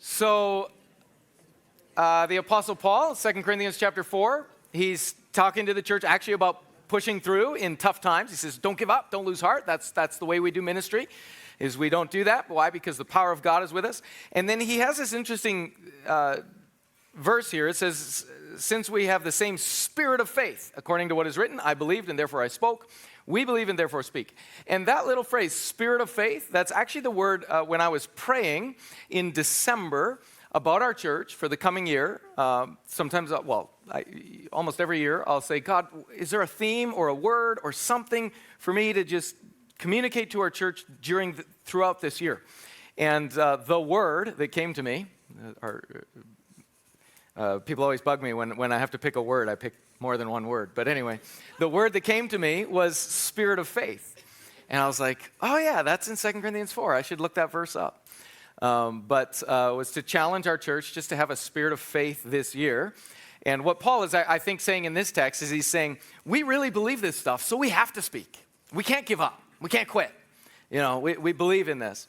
So, the Apostle Paul, 2 Corinthians chapter 4, he's talking to the church actually about pushing through in tough times. He says, don't give up, don't lose heart. That's the way we do ministry, is we don't do that. Why? Because the power of God is with us. And then he has this interesting verse here. It says, since we have the same spirit of faith, according to what is written, I believed and therefore I spoke. We believe and therefore speak. And that little phrase, spirit of faith, that's actually the word when I was praying in December about our church for the coming year. Sometimes, almost every year, I'll say, God, is there a theme or a word or something for me to just communicate to our church throughout this year? And the word that came to me, people always bug me when I have to pick a word. I pick more than one word. But anyway, the word that came to me was spirit of faith. And I was like, oh yeah, that's in 2 Corinthians 4. I should look that verse up. But was to challenge our church just to have a spirit of faith this year. And what Paul is, I think, saying in this text is he's saying, we really believe this stuff, so we have to speak. We can't give up. We can't quit. We believe in this.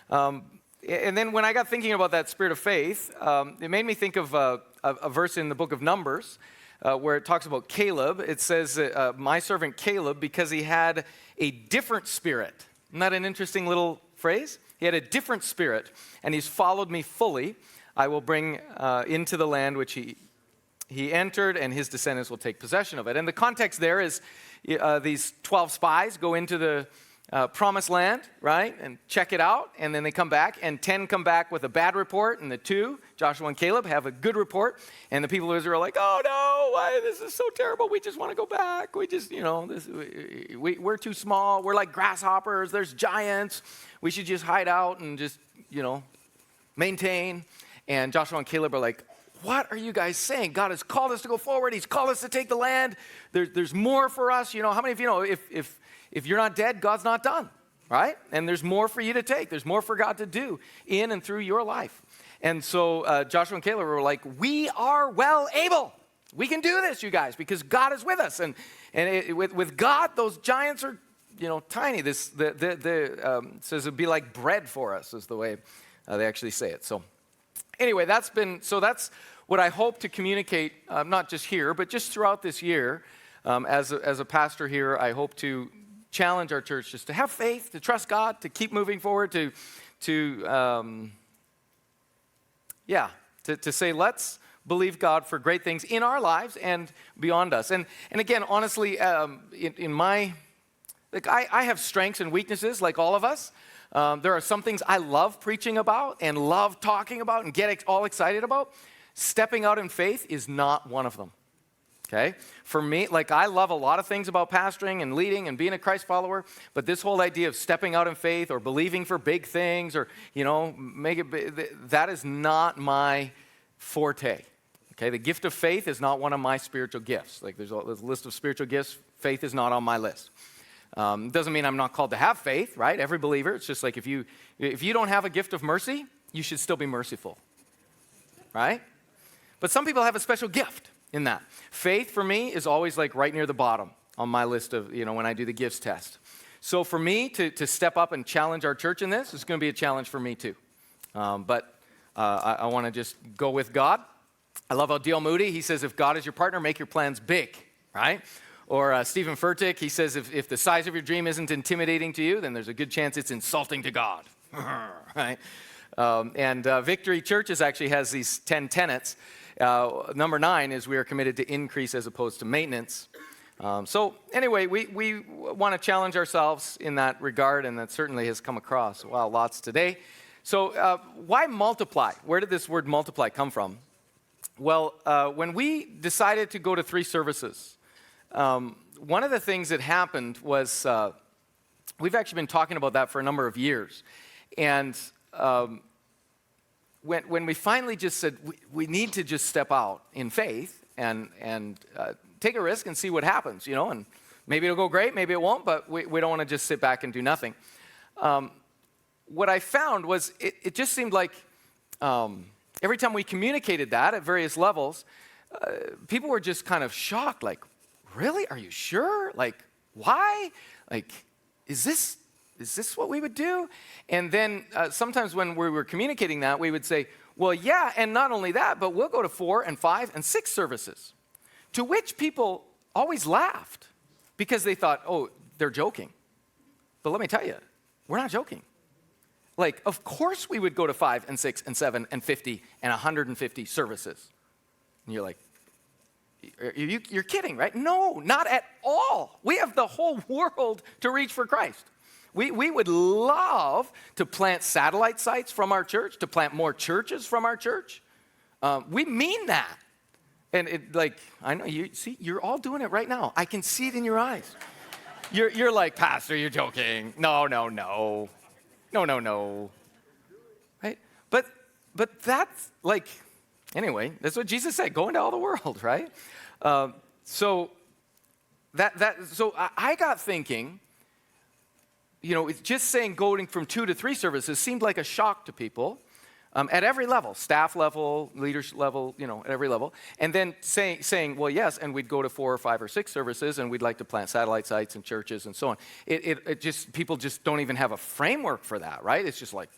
And then when I got thinking about that spirit of faith, it made me think of a verse in the book of Numbers where it talks about Caleb. It says, my servant Caleb, because he had a different spirit. Isn't that an interesting little phrase? He had a different spirit, and he's followed me fully. I will bring into the land which he entered, and his descendants will take possession of it. And the context there is these 12 spies go into the promised land, right, and check it out, and then they come back, and 10 come back with a bad report, and the 2, Joshua and Caleb, have a good report, and the people of Israel are like, oh no, this is so terrible, we just want to go back, we're too small, we're like grasshoppers, there's giants, we should just hide out and just, maintain. And Joshua and Caleb are like, what are you guys saying? God has called us to go forward, he's called us to take the land, there's more for us, how many of you know, if you're not dead, God's not done, right? And there's more for you to take. There's more for God to do in and through your life. And so Joshua and Caleb were like, we are well able. We can do this, you guys, because God is with us. And with God, those giants are, tiny. This says it'd be like bread for us, is the way they actually say it. So anyway, that's what I hope to communicate, not just here, but just throughout this year. As a pastor here, I hope to challenge our church just to have faith, to trust God, to keep moving forward, to say let's believe God for great things in our lives and beyond us. And again, honestly, I have strengths and weaknesses like all of us. There are some things I love preaching about and love talking about and get all excited about. Stepping out in faith is not one of them. Okay? For me, I love a lot of things about pastoring and leading and being a Christ follower, but this whole idea of stepping out in faith or believing for big things or, make it big, that is not my forte. Okay? The gift of faith is not one of my spiritual gifts. There's a list of spiritual gifts. Faith is not on my list. Doesn't mean I'm not called to have faith, right? Every believer, it's just like if you don't have a gift of mercy, you should still be merciful, right? But some people have a special gift in that. Faith for me is always right near the bottom on my list of, when I do the gifts test. So for me to step up and challenge our church in this is going to be a challenge for me too. But I want to just go with God. I love how D.L. Moody, he says, if God is your partner, make your plans big, right? Or Stephen Furtick, he says, if the size of your dream isn't intimidating to you, then there's a good chance it's insulting to God, right? And Victory Churches actually has these 10 tenets. Number 9 is we are committed to increase as opposed to maintenance. So anyway, we want to challenge ourselves in that regard, and that certainly has come across, lots today. So why multiply? Where did this word multiply come from? Well, when we decided to go to 3 services, one of the things that happened was we've actually been talking about that for a number of years. And when we finally just said we need to just step out in faith and take a risk and see what happens, and maybe it'll go great, maybe it won't, but we don't want to just sit back and do nothing. What I found was it just seemed like every time we communicated that at various levels, people were just kind of shocked, really? Are you sure? Why? Is this is this what we would do? And then sometimes when we were communicating that, we would say, well, yeah, and not only that, but we'll go to 4 and 5 and 6 services. To which people always laughed because they thought, oh, they're joking. But let me tell you, we're not joking. Like, of course we would go to 5 and 6 and 7 and 50 and 150 services. And you're like, you're kidding, right? No, not at all. We have the whole world to reach for Christ. We would love to plant satellite sites from our church, to plant more churches from our church. We mean that. And I know you're all doing it right now. I can see it in your eyes. You're like, Pastor, you're joking. No. Right? But that's like, anyway, that's what Jesus said. Go into all the world, right? So I got thinking, it's just saying going from 2 to 3 services seemed like a shock to people. At every level, staff level, leadership level, at every level. And then saying, well, yes, and we'd go to 4 or 5 or 6 services, and we'd like to plant satellite sites and churches and so on. People just don't even have a framework for that, right? It's just like,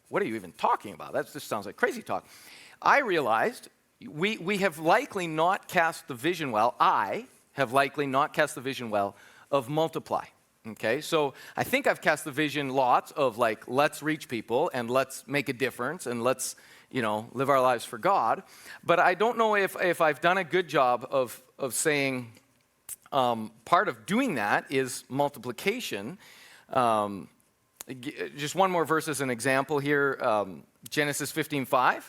what are you even talking about? That just sounds like crazy talk. I realized we have likely not cast the vision well. I have likely not cast the vision well of multiply. Okay, so I think I've cast the vision lots of like, let's reach people and let's make a difference and let's, live our lives for God. But I don't know if I've done a good job of saying part of doing that is multiplication. Just one more verse as an example here. Genesis 15:5.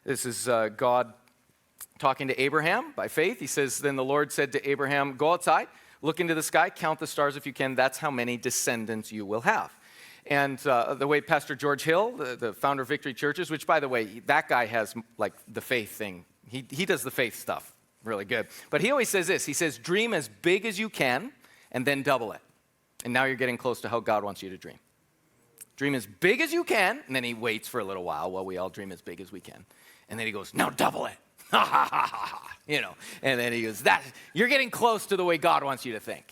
This is God talking to Abraham by faith. He says, then the Lord said to Abraham, go outside. Look into the sky, count the stars if you can. That's how many descendants you will have. And the way Pastor George Hill, the founder of Victory Churches, which, by the way, that guy has, like, the faith thing. He does the faith stuff really good. But he always says this. He says, dream as big as you can and then double it. And now you're getting close to how God wants you to dream. Dream as big as you can, and then he waits for a little while we all dream as big as we can. And then he goes, now double it. Ha, ha, ha, ha, ha. And then he goes, you're getting close to the way God wants you to think,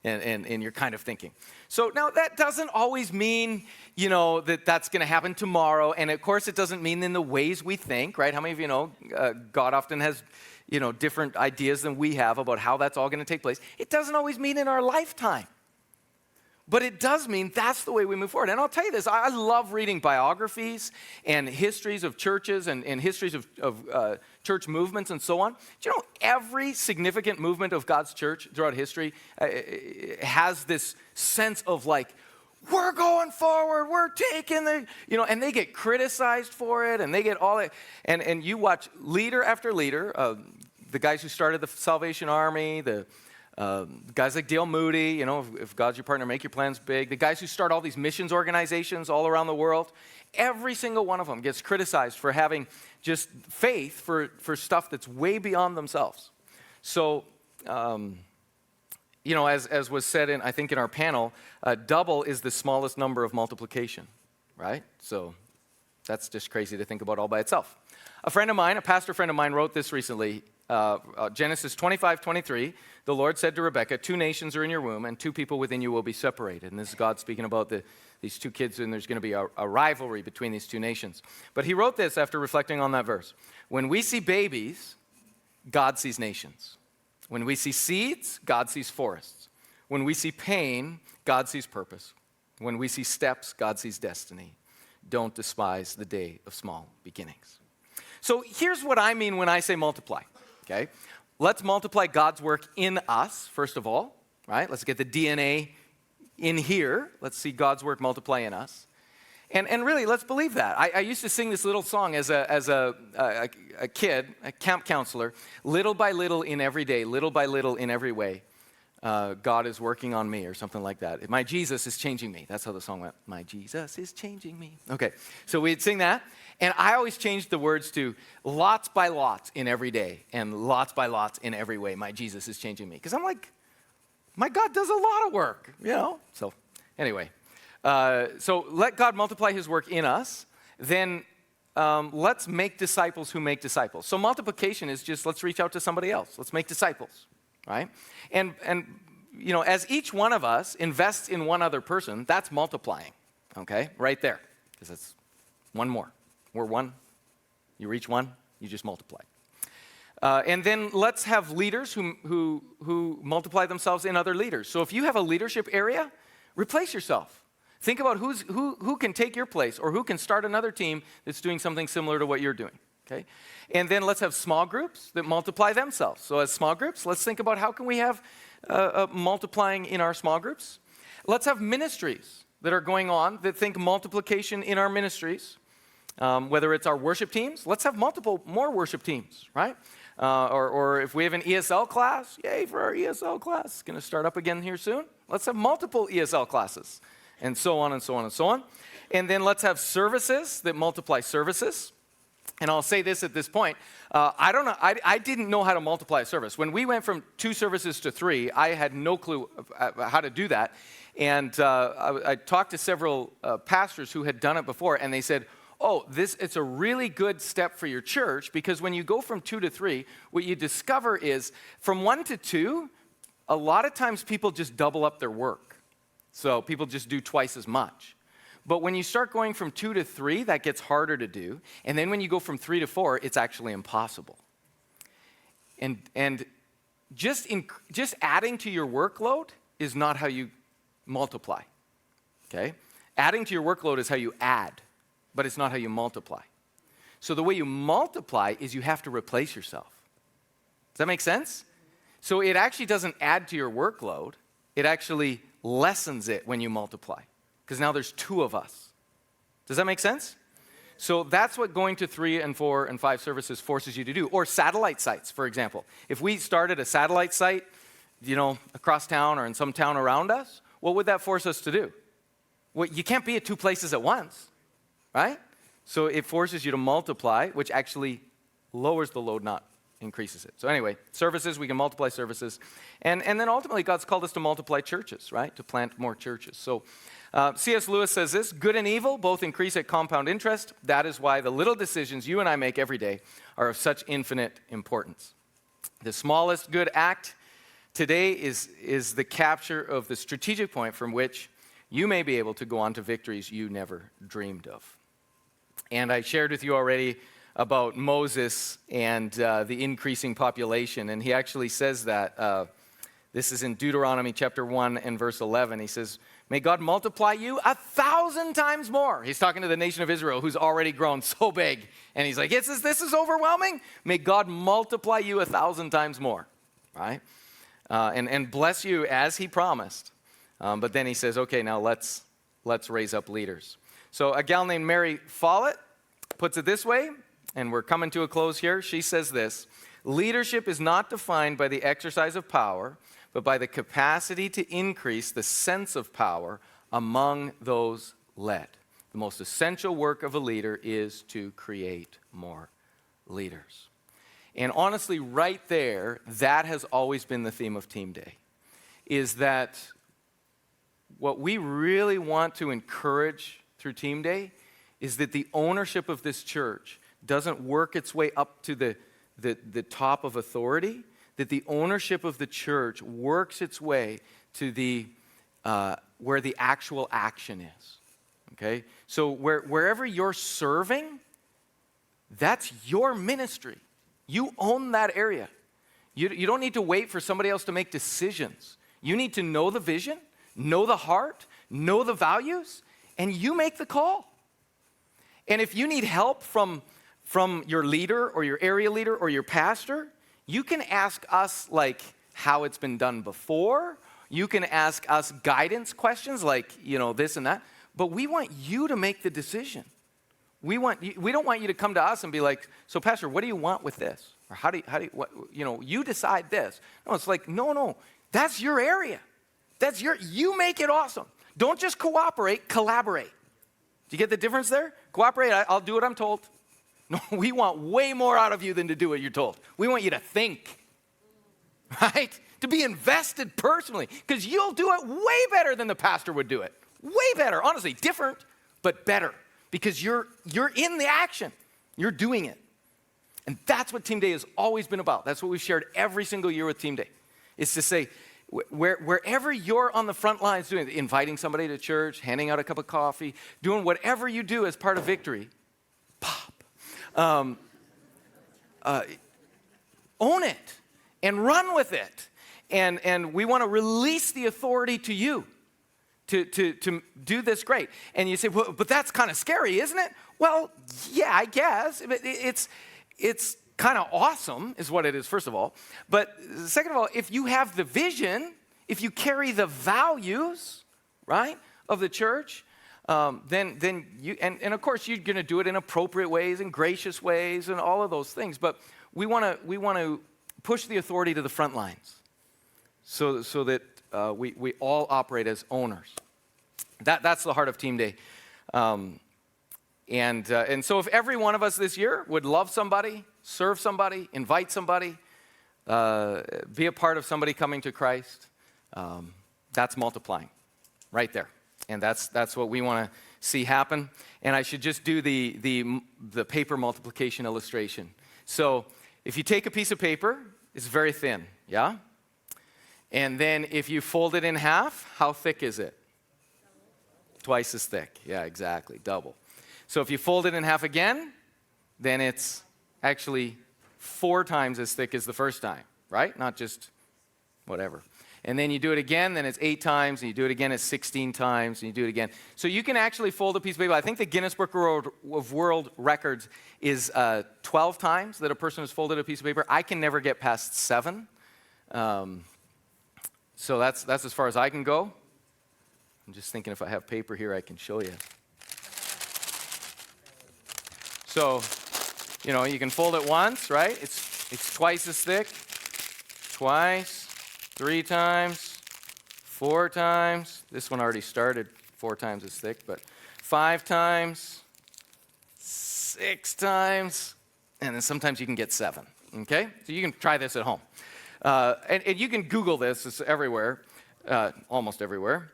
and you're kind of thinking. So now that doesn't always mean, that's going to happen tomorrow, and of course it doesn't mean in the ways we think, right? How many of you know God often has, different ideas than we have about how that's all going to take place? It doesn't always mean in our lifetime. But it does mean that's the way we move forward. And I'll tell you this, I love reading biographies and histories of churches and histories of church movements and so on. Do you know every significant movement of God's church throughout history has this sense of like, we're going forward, we're taking the, and they get criticized for it and they get all that. And you watch leader after leader, the guys who started the Salvation Army, guys like Dale Moody, if God's your partner, make your plans big. The guys who start all these missions organizations all around the world, every single one of them gets criticized for having just faith for stuff that's way beyond themselves. So, as was said I think in our panel, double is the smallest number of multiplication, right? So that's just crazy to think about all by itself. A pastor friend of mine wrote this recently. Genesis 25:23, the Lord said to Rebekah, 2 nations are in your womb, and 2 people within you will be separated. And this is God speaking about these 2 kids, and there's going to be a rivalry between these 2 nations. But he wrote this after reflecting on that verse. When we see babies, God sees nations. When we see seeds, God sees forests. When we see pain, God sees purpose. When we see steps, God sees destiny. Don't despise the day of small beginnings. So here's what I mean when I say multiply. Okay, let's multiply God's work in us, first of all, right? Let's get the DNA in here. Let's see God's work multiply in us. And really, let's believe that. I used to sing this little song as a kid, a camp counselor, little by little in every day, little by little in every way, God is working on me, or something like that. My Jesus is changing me. That's how the song went. My Jesus is changing me. Okay, so we'd sing that. And I always changed the words to lots by lots in every day and lots by lots in every way. My Jesus is changing me. Because I'm like, my God does a lot of work, So anyway, so let God multiply his work in us. Then let's make disciples who make disciples. So multiplication is just let's reach out to somebody else. Let's make disciples, right? And as each one of us invests in one other person, that's multiplying, okay? Right there, because it's one more. We're one. You reach one, you just multiply. And then let's have leaders who multiply themselves in other leaders. So if you have a leadership area, replace yourself. Think about who can take your place or who can start another team that's doing something similar to what you're doing. Okay? And then let's have small groups that multiply themselves. So as small groups, let's think about how can we have multiplying in our small groups. Let's have ministries that are going on that think multiplication in our ministries. Whether it's our worship teams, let's have more worship teams, right? Or if we have an ESL class, yay for our ESL class. It's going to start up again here soon. Let's have multiple ESL classes, and so on and so on and so on. And then let's have services that multiply services. And I'll say this at this point. I don't know. I didn't know how to multiply a service. When we went from 2 services to 3, I had no clue how to do that. And I talked to several pastors who had done it before, and they said, it's a really good step for your church, because when you go from 2 to 3, what you discover is from 1 to 2, a lot of times people just double up their work. So people just do twice as much. But when you start going from 2 to 3, that gets harder to do. And then when you go from 3 to 4, it's actually impossible. And just adding to your workload is not how you multiply. Okay? Adding to your workload is how you add, but it's not how you multiply. So the way you multiply is you have to replace yourself. Does that make sense? So it actually doesn't add to your workload. It actually lessens it when you multiply, because now there's 2 of us. Does that make sense? So that's what going to 3 and 4 and 5 services forces you to do. Or satellite sites, for example. If we started a satellite site, across town or in some town around us, what would that force us to do? Well, you can't be at 2 places at once. Right? So it forces you to multiply, which actually lowers the load, not increases it. So anyway, services, we can multiply services. And then ultimately, God's called us to multiply churches, right? To plant more churches. So C.S. Lewis says this: good and evil both increase at compound interest. That is why the little decisions you and I make every day are of such infinite importance. The smallest good act today is the capture of the strategic point from which you may be able to go on to victories you never dreamed of. And I shared with you already about Moses and the increasing population. And he actually says that. This is in Deuteronomy chapter 1 and verse 11. He says, may God multiply you 1,000 times more. He's talking to the nation of Israel, who's already grown so big. And he's like, this is overwhelming. May God multiply you 1,000 times more. Right? And bless you as he promised. But then he says, okay, now let's raise up leaders. So a gal named Mary Follett puts it this way, and we're coming to a close here. She says this: leadership is not defined by the exercise of power, but by the capacity to increase the sense of power among those led. The most essential work of a leader is to create more leaders. And honestly, right there, that has always been the theme of Team Day, is that what we really want to encourage through Team Day is that the ownership of this church doesn't work its way up to the top of authority, that the ownership of the church works its way to where the actual action is. Okay? So wherever you're serving, that's your ministry. You own that area. You don't need to wait for somebody else to make decisions. You need to know the vision, know the heart, know the values, and you make the call. And if you need help from your leader or your area leader or your pastor, you can ask us like how it's been done before. You can ask us guidance questions like, this and that. But we want you to make the decision. We don't want you to come to us and be like, so pastor, what do you want with this? Or how do you, you decide this. No, it's like, no, that's your area. You make it awesome. Don't just cooperate, collaborate. Do you get the difference there? Cooperate, I'll do what I'm told. No, we want way more out of you than to do what you're told. We want you to think, right? To be invested personally, because you'll do it way better than the pastor would do it. Way better, honestly, different, but better, because you're in the action. You're doing it. And that's what Team Day has always been about. That's what we've shared every single year with Team Day, is to say, wherever you're on the front lines doing, inviting somebody to church, handing out a cup of coffee, doing whatever you do as part of Victory, pop. Own it and run with it. And we want to release the authority to you to do this great. And you say, well, but that's kind of scary, isn't it? Well, yeah, I guess. It's kind of awesome is what it is, first of all. But second of all, if you have the vision, if you carry the values, right, of the church, then you, and of course you're going to do it in appropriate ways and gracious ways and all of those things. But we want to push the authority to the front lines so that we all operate as owners. That's the heart of Team Day. And so if every one of us this year would love somebody, serve somebody, invite somebody, be a part of somebody coming to Christ, that's multiplying right there. And that's what we want to see happen. And I should just do the paper multiplication illustration. So if you take a piece of paper, it's very thin, yeah? And then if you fold it in half, how thick is it? Twice as thick. Yeah, exactly, double. So if you fold it in half again, then it's actually 4 times as thick as the first time, right? Not just whatever. And then you do it again, then it's 8 times, and you do it again, it's 16 times, and you do it again. So you can actually fold a piece of paper. I think the Guinness Book of World Records is 12 times that a person has folded a piece of paper. I can never get past 7. So that's as far as I can go. I'm just thinking if I have paper here, I can show you. So, you can fold it once, right? It's twice as thick. Twice. 3 times. 4 times. This one already started 4 times as thick, but 5 times. 6 times. And then sometimes you can get 7. Okay? So you can try this at home. And you can Google this. It's everywhere. Almost everywhere.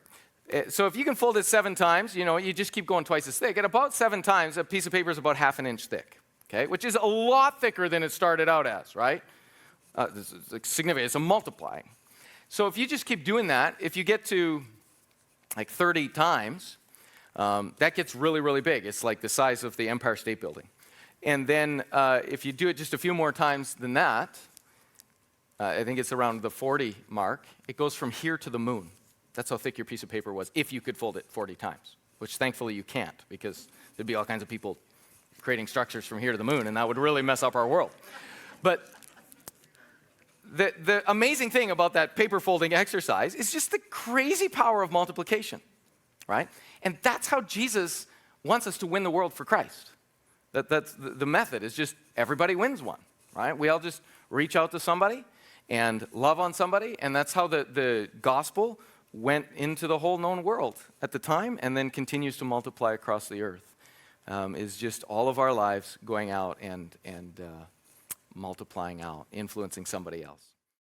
So if you can fold it 7 times, you just keep going twice as thick. At about 7 times, a piece of paper is about ½ an inch thick, okay? Which is a lot thicker than it started out as, right? This is significant. It's a multiplying. So if you just keep doing that, if you get to like 30 times, that gets really, really big. It's like the size of the Empire State Building. And then if you do it just a few more times than that, I think it's around the 40 mark, it goes from here to the moon. That's how thick your piece of paper was, if you could fold it 40 times, which thankfully you can't, because there'd be all kinds of people creating structures from here to the moon, and that would really mess up our world. But the amazing thing about that paper folding exercise is just the crazy power of multiplication, right? And that's how Jesus wants us to win the world for Christ. That's the method is just everybody wins one, right? We all just reach out to somebody and love on somebody, and that's how the gospel went into the whole known world at the time and then continues to multiply across the earth, is just all of our lives going out and multiplying out, influencing somebody else.